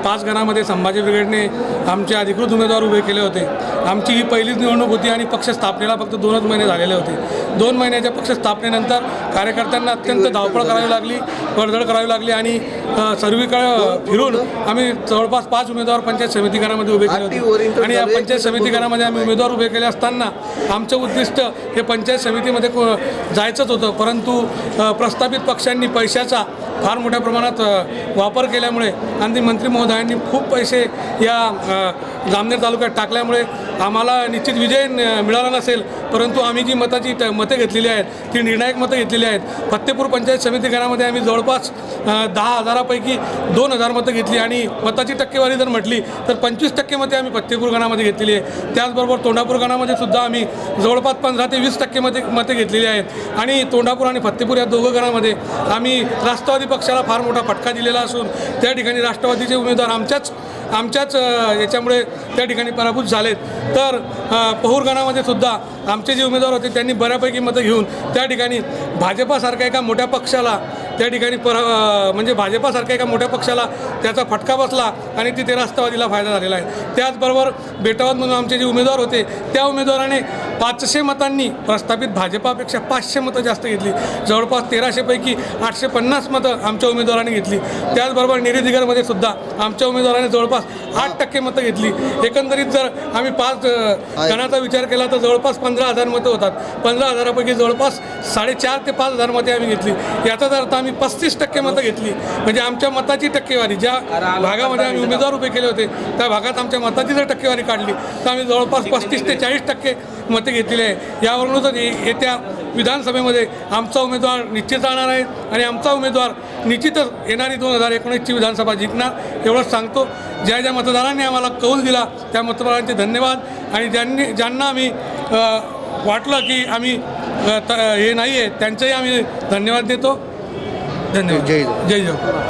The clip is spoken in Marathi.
5 गणामध्ये संभाजी ब्रिगेडने आमचे अधिकृत उमेदवार उभे केले होते। आमची ही पहिलीच निवडणूक होती आणि पक्ष स्थापनेला फक्त 2च महिने झालेले होते। 2 महिन्याच्या पक्ष स्थापनेनंतर कार्यकर्त्यांना अत्यंत धावपळ करावी लागली, वर्दळ करावी लागली आणि सर्वीकडे फिरून आम्ही जवळपास 5 उमेदवार पंचायत समिती गणामध्ये उभे केले होते। आणि या पंचायत समिती गणामध्ये आम्ही उमेदवार उभे केले असताना आमचं उद्दिष्ट हे पंचायत समितीमध्ये जायचंच होतं, परंतु प्रस्थापित पक्षांनी पैशाचा फार मोठ्या प्रमाणात वापर केल्यामुळे आणि मंत्री महोदयांनी खूप पैसे या जामनेर तालुक्यात टाकल्यामुळे आम्हाला निश्चित विजय मिळाला नसेल, परंतु आम्ही जी मते घेतलेली आहेत ती निर्णायक मतं घेतलेली आहेत। फत्तेपूर पंचायत समिती गणामध्ये आम्ही जवळपास 10,000पैकी 2,000 मतं घेतली आणि मताची टक्केवारी जर म्हटली तर 25% मते आम्ही फत्तेपूर गणामध्ये घेतलेली आहे। त्याचबरोबर तोंडापूर गणामध्ये सुद्धा आम्ही जवळपास 15 ते 20% मते घेतलेली आहेत आणि तोंडापूर आणि फत्तेपूर या दोघं गणामध्ये आम्ही राष्ट्रवादी पक्षाला फार मोठा फटका दिलेला असून त्या ठिकाणी राष्ट्रवादीचे उमेदवार आमच्याच याच्यामुळे त्या ठिकाणी पराभूत झालेत। तर पहूर गणामध्ये सुद्धा आमचे जे उमेदवार होते त्यांनी बऱ्यापैकी मतं घेऊन त्या ठिकाणी भाजपासारख्या एका मोठ्या पक्षाला त्या ठिकाणी म्हणजे भाजपासारख्या एका मोठ्या पक्षाला त्याचा फटका बसला आणि तिथे राष्ट्रवादीला फायदा झालेला आहे। त्याचबरोबर बेटावत म्हणून आमचे जे उमेदवार होते त्या उमेदवाराने 500 मतांनी प्रस्थापित भाजपापेक्षा 500 मतं जास्त घेतली। जवळपास 1300पैकी 850 मतं आमच्या उमेदवाराने घेतली। त्याचबरोबर निरीदिगरमध्ये सुद्धा आमच्या उमेदवाराने जवळपास 8% मतं घेतली। एकंदरीत जर आम्ही 5 गणाचा विचार केला तर जवळपास 15,000 मतं होतात। 15,000पैकी जवळपास 4,500 ते 5,000 मते आम्ही घेतली। याचाच अर्थ आम्ही 35% मतं घेतली। म्हणजे आमच्या मताची टक्केवारी ज्या भागामध्ये आम्ही उमेदवार उभे केले होते त्या भागात आमच्या मताची जर टक्केवारी काढली तर आम्ही जवळपास 35 ते 40% मते घेतलेली आहे। यावरूनच येत्या विधानसभेमध्ये आमचा उमेदवार निश्चित राहणार आहे आणि आमचा उमेदवार निश्चितच येणारी 2019ची विधानसभा जिंकणार एवढंच सांगतो। ज्या मतदारांनी आम्हाला कौल दिला त्या मतदारांचे धन्यवाद आणि ज्यांना आम्ही वाटलं की आम्ही हे नाही आहे त्यांचेही आम्ही धन्यवाद देतो। धन्यवाद। जय जय।